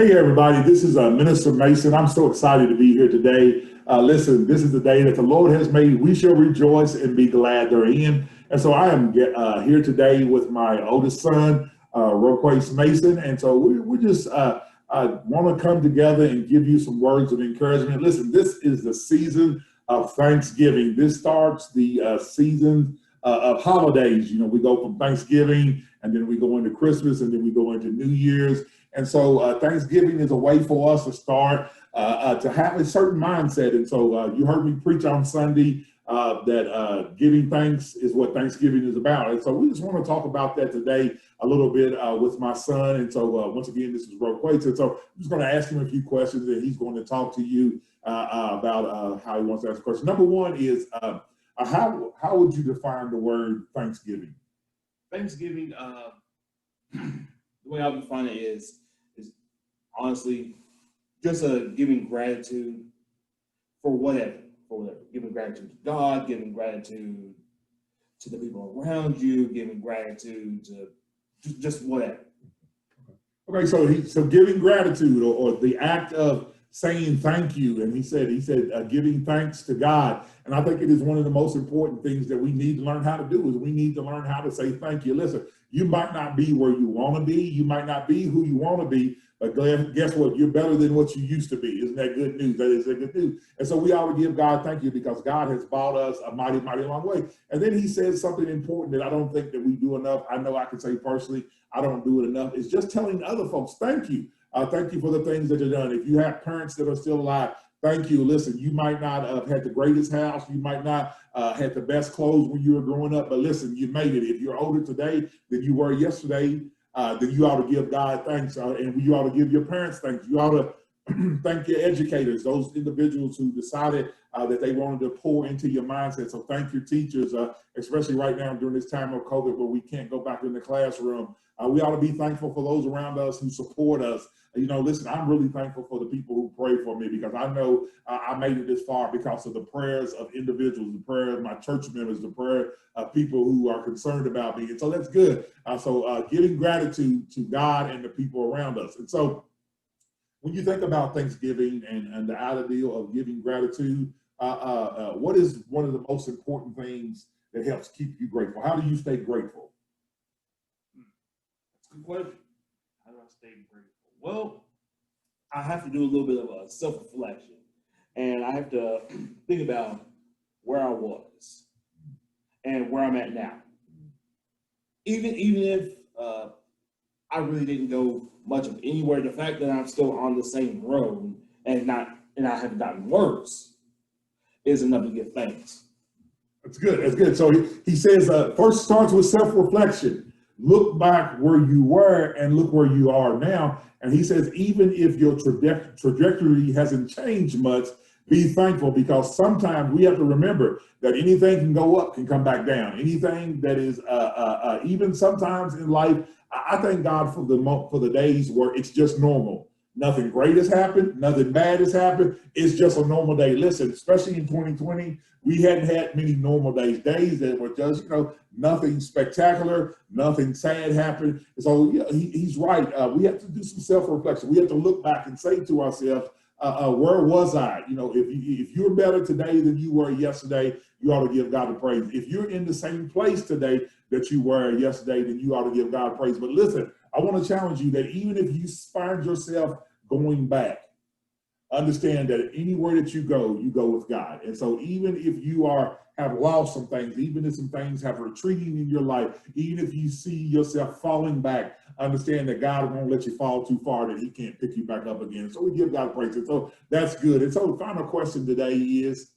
Hey, everybody, this is Minister Mason. I'm so excited to be here today. Listen, this is the day that the Lord has made. We shall rejoice and be glad therein. And so I am here today with my oldest son, Roquace Mason. And so we just want to come together and give you some words of encouragement. Listen, this is the season of Thanksgiving. This starts the season of holidays. You know, we go from Thanksgiving and then we go into Christmas and then we go into New Year's. And so Thanksgiving is a way for us to start to have a certain mindset. And so you heard me preach on Sunday that giving thanks is what Thanksgiving is about. And so we just want to talk about that today a little bit with my son. And so once again, this is Roquace. And so I'm just going to ask him a few questions and he's going to talk to you about how he wants to ask a question. Number one is, how would you define the word Thanksgiving? Thanksgiving, the way I would define it is honestly just giving gratitude for whatever, giving gratitude to God, giving gratitude to the people around you, giving gratitude to just whatever. Okay, so giving gratitude or the act of saying thank you, and he said giving thanks to God, and I think it is one of the most important things that we need to learn how to do is we need to learn how to say thank you. Listen, you might not be where you want to be, you might not be who you want to be, but guess what? You're better than what you used to be. Isn't that good news? That is a good news. And so we ought to give God thank you because God has brought us a mighty, mighty long way. And then he says something important that I don't think that we do enough. I know I can say personally, I don't do it enough. It's just telling other folks, thank you. Thank you for the things that you've done. If you have parents that are still alive, thank you. Listen, you might not have had the greatest house. You might not had the best clothes when you were growing up, but listen, you made it. If you're older today than you were yesterday, then you ought to give God thanks, and you ought to give your parents thanks. You ought to thank your educators, those individuals who decided that they wanted to pour into your mindset. So thank your teachers, especially right now during this time of COVID where we can't go back in the classroom. We ought to be thankful for those around us who support us. You know, listen, I'm really thankful for the people who pray for me because I know I made it this far because of the prayers of individuals, the prayer of my church members, the prayer of people who are concerned about me. And so that's good. So giving gratitude to God and the people around us. And so when you think about Thanksgiving and the ideal of giving gratitude, what is one of the most important things that helps keep you grateful? How do you stay grateful? That's a good question. How do I stay grateful? Well, I have to do a little bit of a self-reflection, and I have to think about where I was and where I'm at now. Even if I really didn't go much of anywhere, the fact that I'm still on the same road and I haven't gotten worse is enough to give thanks. That's good. That's good. So he says first starts with self-reflection. Look back where you were and look where you are now. And he says, even if your trajectory hasn't changed much, be thankful because sometimes we have to remember that anything can go up, can come back down. Anything that is, even sometimes in life, I thank God for the days where it's just normal. Nothing great has happened. Nothing bad has happened. It's just a normal day. Listen, especially in 2020, we hadn't had many normal days that were just, nothing spectacular, nothing sad happened. So yeah, he's right. We have to do some self-reflection. We have to look back and say to ourselves, where was I? If you're better today than you were yesterday, you ought to give God the praise. If you're in the same place today that you were yesterday, then you ought to give God praise. But listen, I want to challenge you that even if you find yourself going back, understand that anywhere that you go with God. And so even if you have lost some things, even if some things have retreating in your life, even if you see yourself falling back, understand that God won't let you fall too far that he can't pick you back up again. So we give God praise. And so that's good. And so the final question today is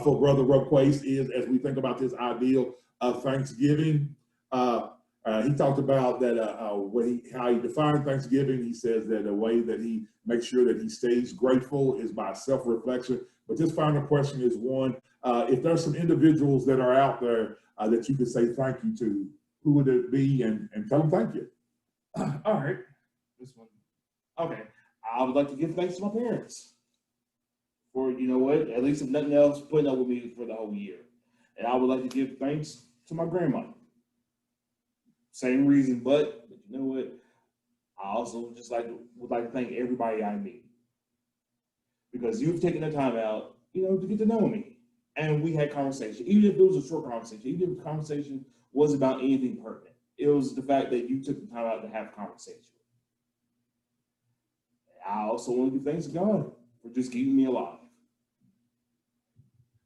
for Brother Roquace is, as we think about this ideal of Thanksgiving, he talked about that how he defined Thanksgiving. He says that the way that he makes sure that he stays grateful is by self-reflection. But this final question is one, if there's some individuals that are out there that you could say thank you to, who would it be? And tell them thank you. All right. This one. Okay. I would like to give thanks to my parents for, at least if nothing else, putting up with me for the whole year. And I would like to give thanks to my grandmother. Same reason, but you know what? I also just would like to thank everybody I meet, because you've taken the time out, to get to know me. And we had conversation, even if it was a short conversation, even if the conversation was about anything pertinent. It was the fact that you took the time out to have a conversation. I also want to give thanks to God for just keeping me alive.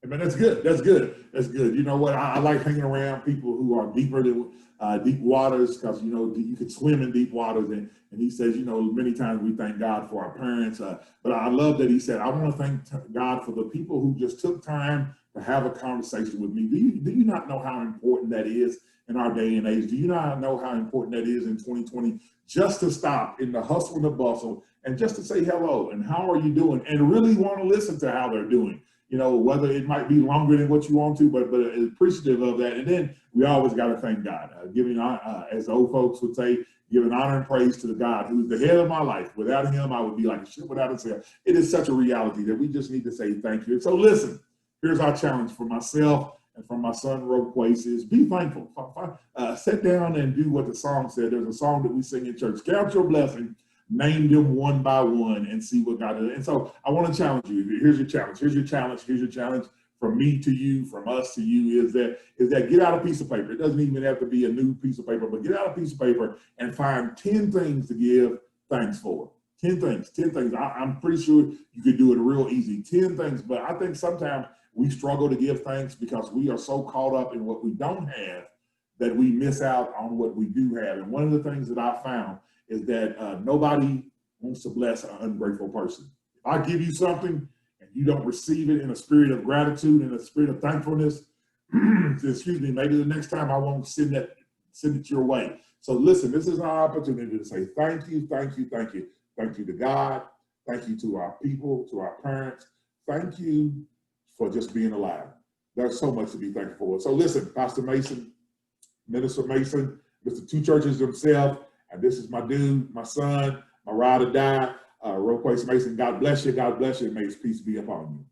I mean, that's good. That's good. That's good. You know what? I like hanging around people who are deeper than deep waters, because you can swim in deep waters. And he says, many times we thank God for our parents. But I love that he said, I want to thank God for the people who just took time to have a conversation with me. Do you not know how important that is in our day and age? Do you not know how important that is in 2020? Just to stop in the hustle and the bustle and just to say hello and how are you doing, and really want to listen to how they're doing. Whether it might be longer than what you want to, but appreciative of that. And then we always got to thank God, giving, as the old folks would say, giving honor and praise to the God who's the head of my life. Without him, I would be like a ship without a sail. It is such a reality that we just need to say thank you. And so listen, here's our challenge for myself and from my son, Roquace, is be thankful. Sit down and do what the song said. There's a song that we sing in church, count your blessing, name them one by one, and see what God does. And so I want to challenge you. Here's your challenge. Here's your challenge. Here's your challenge from me to you, from us to you, is that get out a piece of paper. It doesn't even have to be a new piece of paper, but get out a piece of paper and find 10 things to give thanks for. 10 things, 10 things. I'm pretty sure you could do it real easy. 10 things, but I think sometimes we struggle to give thanks because we are so caught up in what we don't have that we miss out on what we do have. And one of the things that I found is that nobody wants to bless an ungrateful person. If I give you something and you don't receive it in a spirit of gratitude and a spirit of thankfulness, excuse me, maybe the next time I won't send it your way. So listen, this is our opportunity to say thank you, thank you, thank you. Thank you to God. Thank you to our people, to our parents. Thank you for just being alive. There's so much to be thankful for. So listen, Pastor Mason, Minister Mason, Mr. Two Churches himself, and this is my dude, my son, my ride or die, Roquace Mason. God bless you. God bless you. And may his peace be upon you.